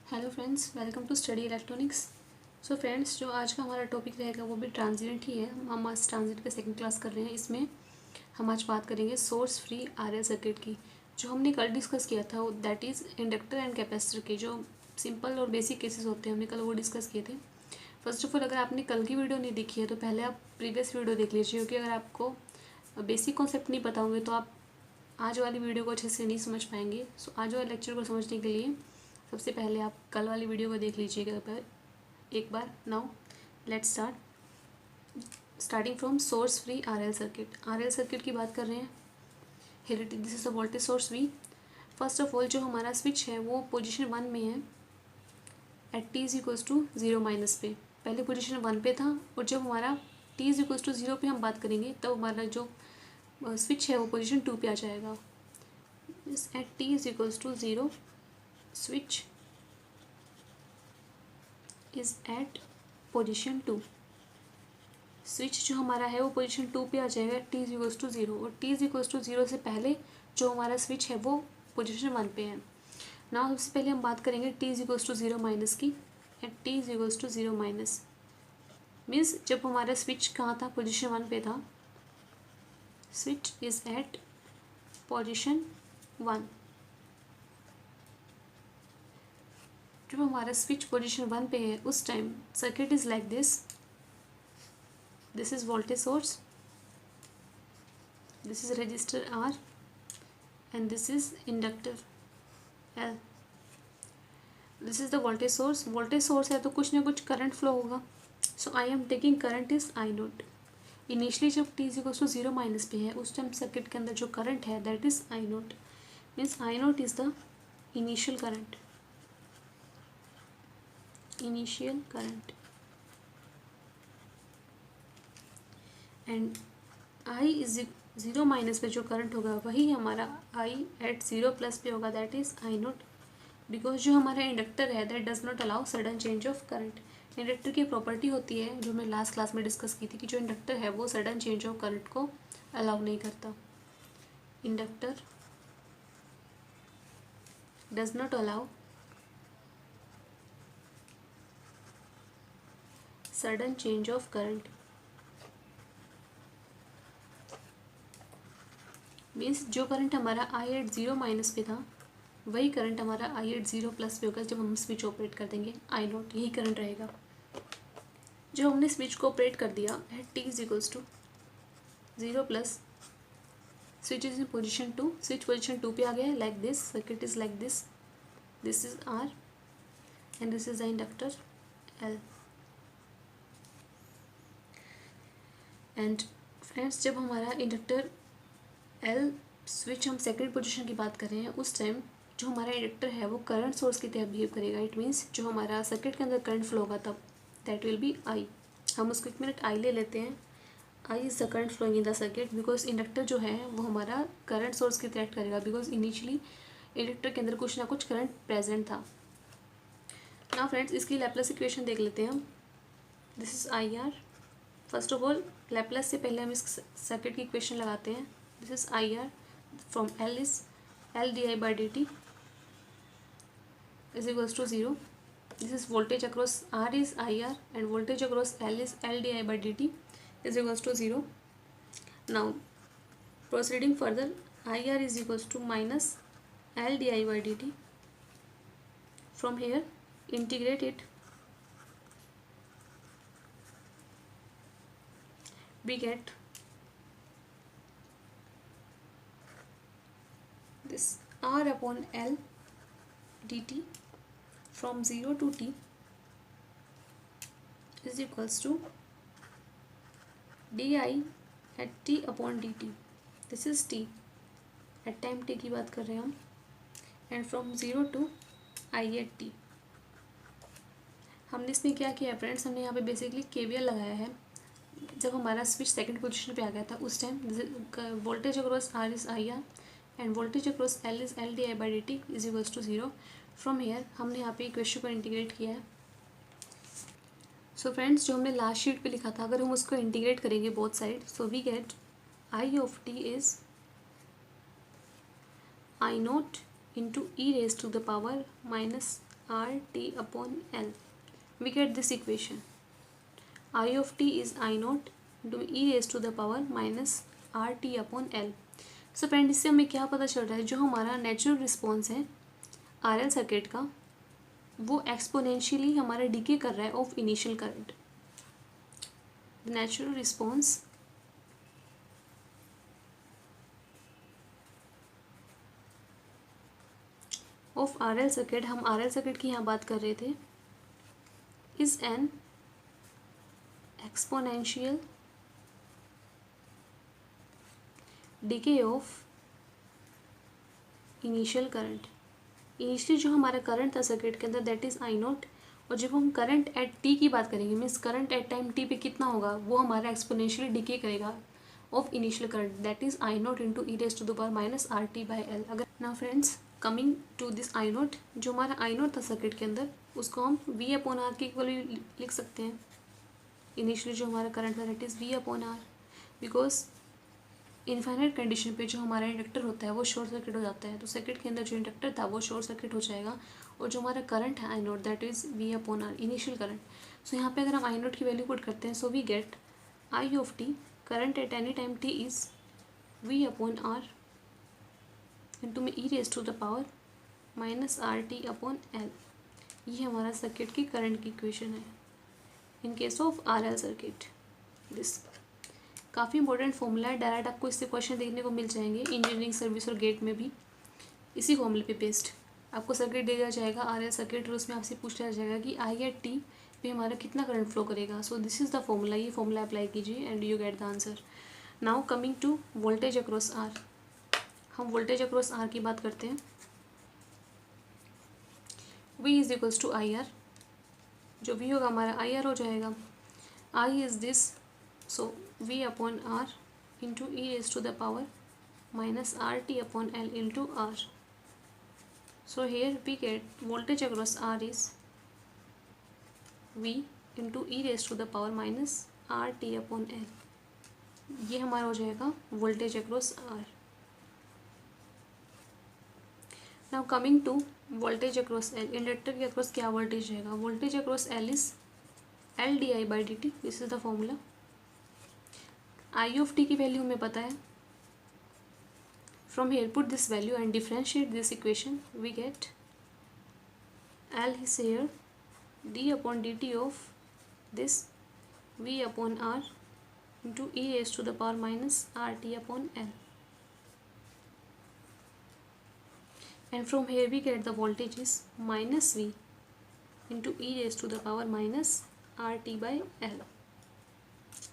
Hello friends, welcome to study electronics. So friends, जो आज का हमारा टॉपिक रहेगा वो भी ट्रांजिएंट ही है। हम आज ट्रांजिएंट का सेकंड क्लास कर रहे हैं। इसमें हम आज बात करेंगे सोर्स फ्री आरएल सर्किट की। जो हमने कल डिस्कस किया था that is inductor and capacitor के जो सिंपल और बेसिक केसेस होते हैं, हमने कल वो डिस्कस किए थे। फर्स्ट ऑफ ऑल, अगर आपने कल की वीडियो नहीं देखी है तो पहले आप प्रीवियस वीडियो देख लीजिए, क्योंकि अगर आपको बेसिक कॉन्सेप्ट नहीं पता होंगे तो आप आज वाली वीडियो को अच्छे से नहीं समझ पाएंगे। सो आज वाले लेक्चर को समझने के लिए सबसे पहले आप कल वाली वीडियो को देख लीजिएगा एक बार। Now let's starting from source free RL circuit. RL circuit की बात कर रहे हैं। Here this is the voltage source V. First of all, जो हमारा स्विच है वो पोजीशन 1 में है at T is equals to 0 minus पे। पहले पोजीशन 1 पे था, और जब हमारा टी इज इक्वल्स टू 0 पे हम बात करेंगे तब हमारा जो स्विच है वो पोजीशन 2 पे आ जाएगा। At T is equals to 0 switch is at position 2। Switch जो हमारा है वो पोजीशन 2 पे आ जाएगा t इज इक्वल्स टू 0, और t इज इक्वल्स टू 0 से पहले जो हमारा स्विच है वो पोजीशन 1 पे है। ना सबसे पहले हम बात करेंगे t is equals to 0 minus की। At t is equals to 0 minus means जब हमारा स्विच कहाँ था, पोजीशन 1 पे था। Switch is at position 1। जब हमारा स्विच पोजीशन 1 पे है उस time circuit is like this is voltage source, this is resistor R and this is inductor L। This is the voltage source. Voltage source है तो कुछ ना कुछ करंट फ्लो होगा। So I am taking current is I naught. Initially जब t is equal to 0 minus पे है उस टाइम सर्किट के अंदर जो करंट है that is I note. Means I note is the initial current, initial current. And I is 0 minus पे जो करंट होगा वही हमारा आई एट 0 प्लस पे होगा, that is I note. Because जो हमारा इंडक्टर है that does not allow sudden change of current. Inductor की प्रॉपर्टी होती है जो मैं लास्ट क्लास में डिस्कस की थी कि जो इंडक्टर है वो सडन चेंज ऑफ करंट को अलाउ नहीं करता। Inductor does not allow sudden change of current. Means जो करंट हमारा आई एट 0 माइनस पे था वही करंट हमारा आई एट 0 प्लस पे होगा जब हम स्विच ऑपरेट कर देंगे। आई नोट यही करंट रहेगा। जब हमने स्विच को ऑपरेट कर दिया at T is equals to 0 plus, switch is in position 2। Switch position 2 पे आ गया है like this. Circuit is like this. This is R and this is the inductor L। And friends, जब हमारा inductor L switch हम second position की बात कर रहे हैं उस टाइम जो हमारा इंडक्टर है वो करंट सोर्स की तरह बिहेव करेगा। इट मीन्स जो हमारा सर्किट के अंदर करंट फ्लो होगा तब दैट विल बी आई। हम उसको एक मिनट आई ले लेते हैं। I is the current flowing in the circuit because inductor जो है वो हमारा करंट सोर्स की तरह एक्ट करेगा बिकॉज इनिशियली इंडक्टर के अंदर कुछ ना कुछ करंट प्रेजेंट था। ना फ्रेंड्स, इसकी लैप्लास इक्वेशन देख लेते हैं हम। This is I R. First of all Laplace से पहले हम इस सर्किट की इक्वेशन लगाते हैं। This is I R from L is L di by dt is equals to 0. This is voltage across R is IR and voltage across L is L di by dt is equals to 0. Now proceeding further, IR is equals to minus L di by dt. From here integrate it, we get this R upon L dt from 0 to t is equals to di at t upon dt. This is t, at time t की बात कर रहे हैं हम, and from 0 to I at t। हमने इसमें क्या किया है फ्रेंड्स, हमने यहाँ पे बेसिकली KVL लगाया है। जब हमारा स्विच सेकंड पोजीशन पे आ गया था उस time voltage across R is IR and voltage across L is L di by dt is equals to 0। From here हमने यहाँ पे इक्वेशन को इंटीग्रेट किया है। सो फ्रेंड्स, जो हमने लास्ट शीट पे लिखा था अगर हम उसको इंटीग्रेट करेंगे both side, so we get I of T is I naught into E raise to the power minus R T upon L. We get this equation. I of t is I naught into e raised to the power minus are T upon L. So friend इससे हमें क्या पता चल रहा है, जो हमारा natural response है आर एल सर्किट का वो एक्सपोनेंशियली हमारा डिके कर रहा है of initial current. The natural response of R L circuit, हम आर एल सर्किट की यहाँ बात कर रहे थे, is an exponential decay of initial current. Initially जो हमारा करंट था सर्किट के अंदर दैट इज़ आई नॉट, और जब हम करंट एट टी की बात करेंगे means current at time T पे कितना होगा, वो हमारा एक्सपोनेंशियली डिके करेगा of initial current that is I not into E raise to the power minus R T by L. अगर ना friends coming to this I naught, जो हमारा आई नॉट था सर्किट के अंदर उसको हम वी अपॉन आर के इक्वल लिख सकते हैं. इनिशियली जो हमारा करंट था that is V upon R, because infinite condition पे जो हमारा इंडक्टर होता है वो शॉर्ट सर्किट हो जाता है, तो सर्किट के अंदर जो इंडक्टर था वो शॉर्ट सर्किट हो जाएगा, और जो हमारा करंट है I naught that is V upon R initial current. So यहाँ पे अगर हम आई नोट की वैल्यू पुट करते हैं, so we get I of T current at any time T is V upon R into में e raise to the power minus R T upon L. ये हमारा सर्किट की करंट की equation है in case of R L circuit. This काफ़ी important formula है, direct आपको इससे क्वेश्चन देखने को मिल जाएंगे इंजीनियरिंग सर्विस और गेट में भी. इसी फॉर्मूले पे बेस्ड आपको सर्किट दे दिया जाएगा आर एल सर्किट, और उसमें आपसे पूछा जाएगा कि आई एट टी पे हमारा कितना करंट फ्लो करेगा. So this is the formula, ये फॉर्मूला अप्लाई कीजिए and you get the answer. Now coming to voltage across R, हम वोल्टेज अक्रॉस आर की बात करते हैं. V is equals to I R, जो वी होगा हमारा आई आर हो जाएगा. I is this, so v upon r into e raised to the power minus rt upon l into r. So here we get voltage across r is v into e raised to the power minus rt upon l. ये हमारा हो जाएगा voltage across r. Now coming to voltage across l, inductor के across क्या voltage रहेगा, voltage across l is l di by dt. This is the formula. I of T की value हमें पता है. From here put this value and differentiate this equation, we get L is here D upon D T of this V upon R into E raise to the power minus R T upon L. And from here we get the voltage is minus V into E raise to the power minus R T by L.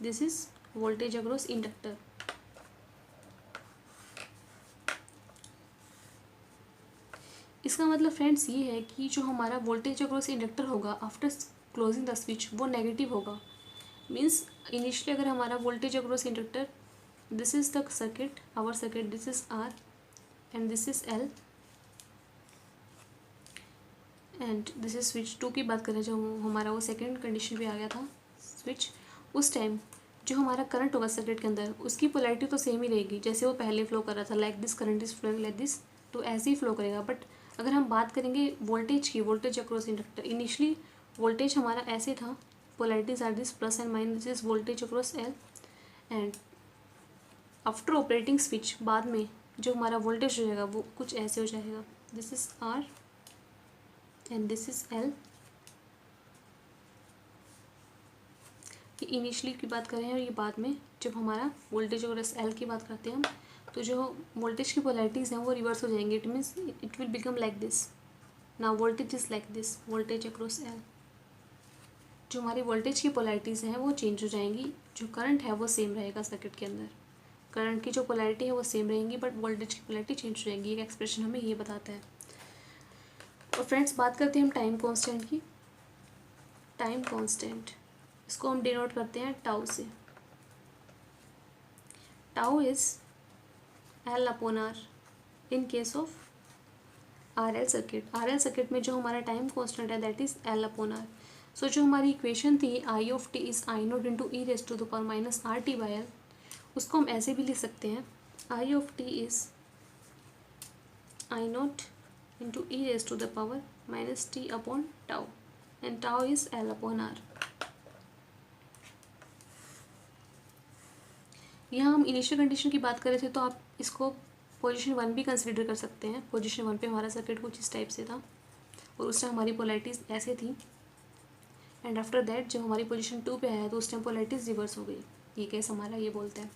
This is voltage across inductor. इसका मतलब friends ये है कि जो हमारा voltage across inductor होगा after closing the switch वो negative होगा. मीन्स इनिशियली अगर हमारा voltage across inductor, this is the circuit, our circuit, this is R and this is L and this is switch 2 की बात करें, जो हमारा वो सेकेंड कंडीशन पे आ गया था स्विच, उस टाइम जो हमारा करंट होगा सर्किट के अंदर उसकी पोलैरिटी तो सेम ही रहेगी जैसे वो पहले फ्लो कर रहा था, like this current is flowing like this, तो ऐसे ही फ्लो करेगा. बट अगर हम बात करेंगे वोल्टेज की, voltage across inductor, initially voltage हमारा ऐसे था, polarities are this plus and minus, this is voltage across L, and after operating switch बाद में जो हमारा वोल्टेज हो जाएगा वो कुछ ऐसे हो जाएगा, this is R and this is L. कि इनिशियली की बात करें और ये बाद में जब हमारा वोल्टेज और एल की बात करते हैं हम, तो जो वोल्टेज की पोलैरिटीज़ हैं वो रिवर्स हो जाएंगे. It means it will become like this. Now voltage is like this, voltage across L. जो हमारी वोल्टेज की पोलैरिटीज़ हैं वो चेंज हो जाएंगी, जो करंट है वो सेम रहेगा सर्किट के अंदर. करंट की जो पोलैरिटी है वो सेम रहेंगी बट वोल्टेज की पोलैरिटी चेंज हो जाएगी. एक एक्सप्रेशन हमें ये बताता है. और फ्रेंड्स बात करते हैं हम टाइम कॉन्स्टेंट की. टाइम कॉन्स्टेंट इसको हम डिनोट करते हैं टाउ से. Tau is L upon R in case of R L circuit. R L circuit में जो हमारा टाइम कॉन्स्टेंट है that is L upon R. So जो हमारी इक्वेशन थी I of T is I naught into E raise to the power minus R T by L, उसको हम ऐसे भी लिख सकते हैं, I of T is I naught into E raise to the power minus T upon tau and tau is L upon R. यहाँ हम initial condition की बात कर रहे थे, तो आप इसको पोजीशन 1 भी कंसिडर कर सकते हैं। पोजीशन 1 पे हमारा सर्किट कुछ इस टाइप से था और उस टाइम हमारी पोलैरिटीज़ ऐसे थी, एंड आफ्टर दैट जब हमारी पोजीशन 2 पे आया तो उस टाइम पोलैरिटीज़ रिवर्स हो गई। ये केस हमारा ये बोलता है।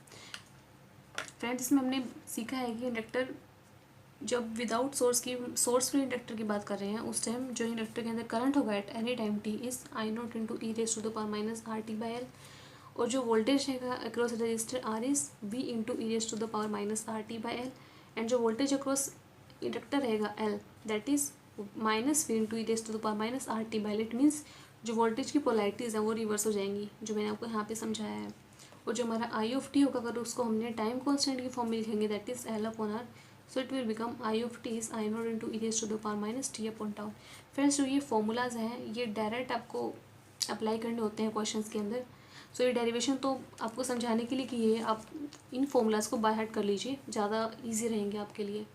फ्रेंड्स, इसमें हमने सीखा है कि इंडक्टर जब विदाउट सोर्स फ्री इंडक्टर की बात कर रहे हैं, उस टाइम जो इंडक्टर के अंदर करंट होगा at any time T is I not into E raise to the power minus R T by L, और जो वोल्टेज है across resistor R is V into E raise to the power minus R T by L, and जो voltage across inductor रहेगा L that is minus V into E raise to the power minus R T by L. It means जो voltage की polarities हैं वो reverse हो जाएंगी, जो मैंने आपको यहाँ पे समझाया है। और जो हमारा आई ऑफ टी होगा, अगर उसको हमने टाइम कॉन्स्टेंट की फॉर्म में लिखेंगे that is L upon R, so it will become I of T is I not into E raise to the power minus T upon tau. Friends, जो ये formulas हैं ये डायरेक्ट आपको apply करने होते हैं क्वेश्चंस के अंदर। सो ये डेरिवेशन तो आपको समझाने के लिए कि ये आप इन फॉर्मूलाज को बाय हार्ट कर लीजिए, ज़्यादा ईजी रहेंगे आपके लिए।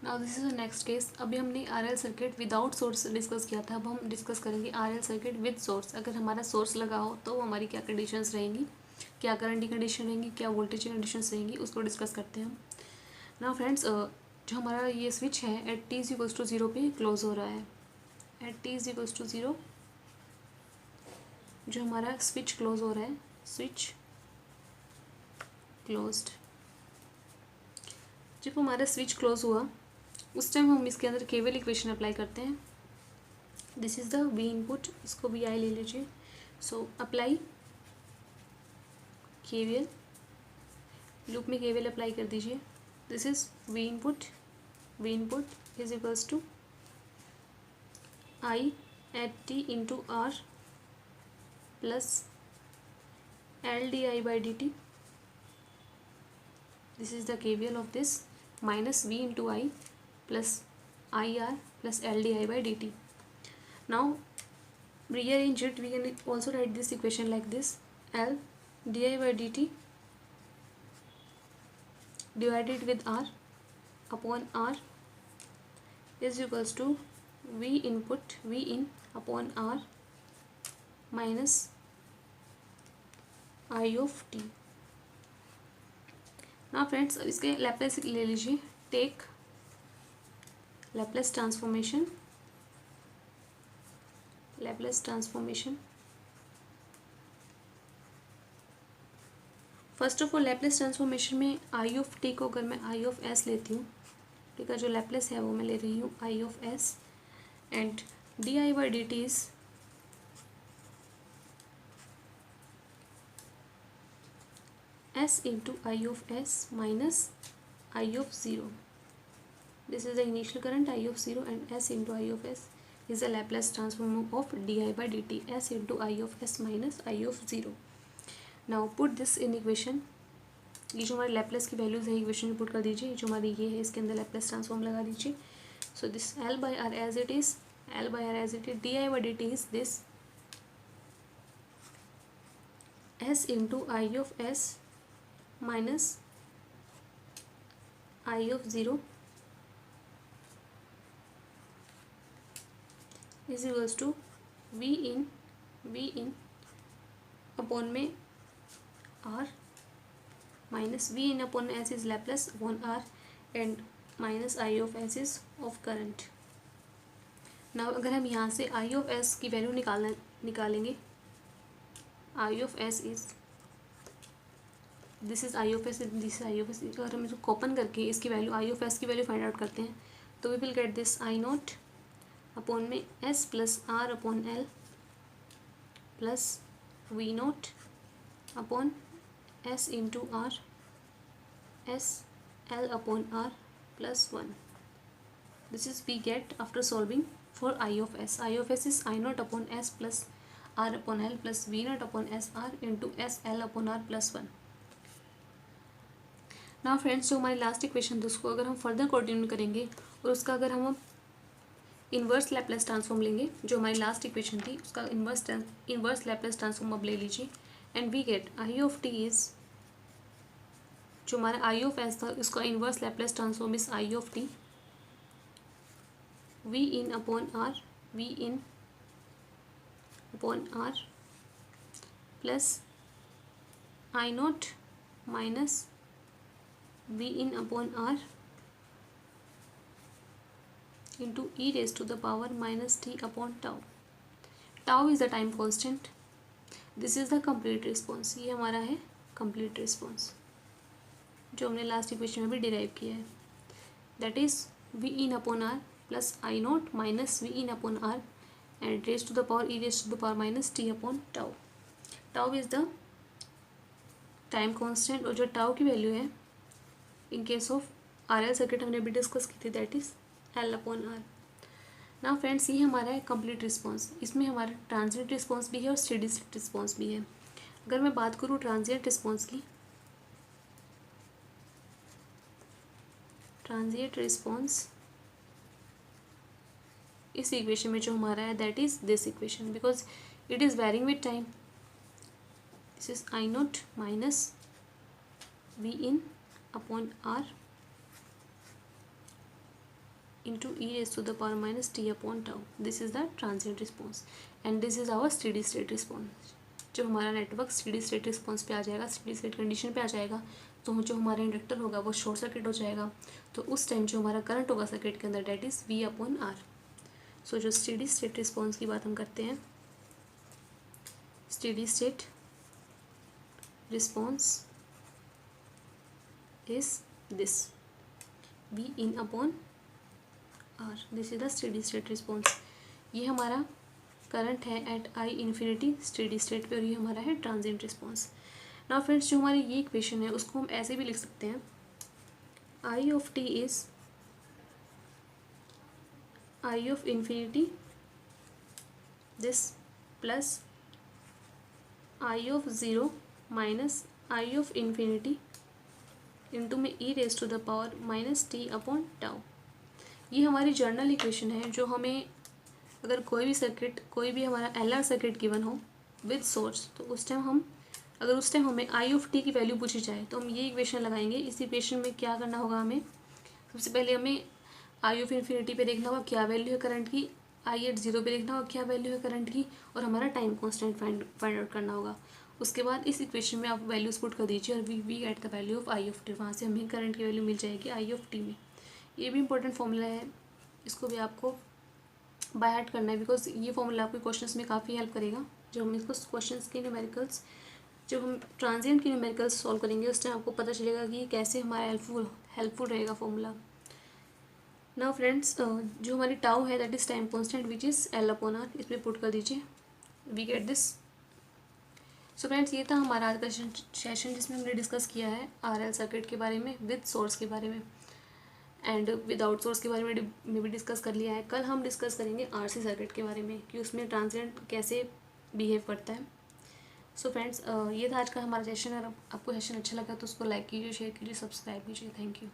Now this is the next case. अभी हमने are L circuit without source discuss किया था, अब हम डिस्कस करेंगे are L circuit with source. अगर हमारा सोर्स लगा हो तो हमारी क्या कंडीशंस रहेंगी, क्या करंट की कंडीशन रहेंगी, क्या वोल्टेज की कंडीशंस रहेंगी, उसको डिस्कस करते हैं हम। नाउ फ्रेंड्स, जो हमारा ये स्विच है at T is equals to 0 पे क्लोज हो रहा है। At T is equals to 0 जो हमारा स्विच क्लोज हो रहा है, स्विच क्लोज्ड। जब हमारा स्विच क्लोज हुआ उस टाइम हम इसके अंदर केवल इक्वेशन अप्लाई करते हैं। This is the V input, इसको भी आई ले लीजिए। सो अप्लाई केवीएल, लूप में केवीएल अप्लाई कर दीजिए। This is V input is equals to I at T into R plus L D I by D T. This is the KVL of this minus V into I plus IR plus LDI by dt. Now rearrange it, we can also write this equation like this: L di by dt divided with R upon R is equals to V input V in upon R minus I of t. Now friends, इसके Laplace ले लीजिए। Take Laplace transformation first of all Laplace transformation में I of T को अगर मैं आई of S लेती हूँ, ठीक है, जो लैप्लेस है वो मैं ले रही हूँ I of S, and D I by D T is S into I of S minus I of zero. This is the initial current I of 0 and S into I of S is the Laplace transform of di by dt, S into I of S minus I of 0. Now put this in equation. ये जो हमारे Laplace की values है equation में put कर दीजिए। जो हमारी ये है इसके अंदर लैप्लेस ट्रांसफॉर्म लगा दीजिए। So this L by R as it is, di by dt is this S into I of S minus I of 0 is equals to V in upon में R minus V in upon S is Laplace upon R and minus I of S is of current. Now अगर हम यहाँ से I of S की वैल्यू निकालेंगे, I of S is this is I of S, this I of S. अगर हम इसको कॉपन करके इसकी वैल्यू आई ऑफ एस की वैल्यू फाइंड आउट करते हैं तो we will get this I naught upon में S plus R upon L plus V naught upon S into R S L upon R plus 1. This is we get after solving for I of S. I of S is I naught upon S plus R upon L plus V naught upon S R into S L upon R plus 1. Now friends, जो हमारी last equation थी उसको अगर हम further continue करेंगे और उसका अगर हम इन्वर्स लैप्लेस ट्रांसफॉर्म लेंगे, जो हमारी लास्ट इक्वेशन थी उसका इन्वर्स लैप्लेस ट्रांसफॉर्म अब ले लीजिए, and we get I of T is, जो हमारा आई ऑफ एस था उसका inverse Laplace transform is I of T V in upon R plus I not minus V in upon R into E raise to the power minus T upon tau. Tau is the time constant. This is the complete response. ये हमारा है complete response जो हमने last equation में भी derive किया है. That is V in upon R plus I not minus V in upon R and raise to the power E raise to the power minus T upon tau. Tau is the time constant और जो tau की value है in case of R L circuit हमने भी discuss की थी, that is L upon R. ना friends, ये हमारा है कंप्लीट रिस्पॉन्स. इसमें हमारा ट्रांजिएंट रिस्पॉन्स भी है और स्टेडी स्टेट रिस्पॉन्स भी है. अगर मैं बात करूँ ट्रांजिएंट रिस्पॉन्स की, ट्रांजिएंट रिस्पॉन्स इस इक्वेशन में जो हमारा है that is this equation because it is varying with time. This is I not minus V in upon R into e raised to the power minus t upon tau. This is the transient response and this is our steady state response. जब हमारा network steady state response पे आ जाएगा, steady state condition पे आ जाएगा, तो जो हमारा इंडक्टर होगा वो शॉर्ट सर्किट हो जाएगा. तो उस टाइम जो हमारा करंट होगा सर्किट के अंदर that is V upon R. So जो स्टेडी स्टेट रिस्पॉन्स की बात हम करते हैं, steady state response is this V in upon R. This is the steady state response. ये हमारा करंट है at I infinity steady state पे और ये हमारा है ट्रांजिएंट रिस्पॉन्स. नाउ फ्रेंड्स, जो हमारी ये इक्वेशन है उसको हम ऐसे भी लिख सकते हैं, I of T is I of infinity this plus I of zero minus I of infinity into में e raise to the power minus T upon tau. ये हमारी जर्नल इक्वेशन है जो हमें अगर कोई भी सर्किट, कोई भी हमारा एलआर सर्किट गिवन हो विद सोर्स, तो उस टाइम हमें आई ऑफ टी की वैल्यू पूछी जाए तो हम ये इक्वेशन लगाएंगे. इस इक्वेशन में क्या करना होगा, हमें सबसे पहले हमें आई ऑफ इन्फिनिटी पे देखना होगा क्या वैल्यू है करंट की, आई एट ज़ीरो पे देखना होगा क्या वैल्यू है करंट की, और हमारा टाइम कॉन्स्टेंट फाइंड आउट करना होगा. उसके बाद इस इक्वेशन में आप वैल्यूज पुट कर दीजिए और we get the value of I of T. वहाँ से हमें करंट की वैल्यू मिल जाएगी आई ऑफ टी में. ये भी इंपॉर्टेंट फॉर्मूला है, इसको भी आपको बाय हार्ट करना है बिकॉज ये फॉर्मूला आपके क्वेश्चंस में काफ़ी हेल्प करेगा. जब हम इसको क्वेश्चंस के न्यूमेरिकल्स, जब हम ट्रांजिएंट के न्यूमेरिकल्स सॉल्व करेंगे उस टाइम आपको पता चलेगा कि कैसे हमारा हेल्पफुल रहेगा फॉर्मूला. नाउ फ्रेंड्स, जो हमारी टाउ है that is time constant which is L upon R. इसमें पुट कर दीजिए, we get this. So friends, ये था हमारा आज का सेशन जिसमें हमने डिस्कस किया है आर एल सर्किट के बारे में, विद सोर्स के बारे में एंड विदाउट सोर्स के बारे में भी डिस्कस कर लिया है. कल हम डिस्कस करेंगे आरसी सर्किट के बारे में कि उसमें ट्रांजिएंट कैसे बिहेव करता है. सो फ्रेंड्स, ये था आज का हमारा सेशन. अगर आपको सेशन अच्छा लगा तो उसको लाइक कीजिए, शेयर कीजिए, सब्सक्राइब कीजिए. Thank you.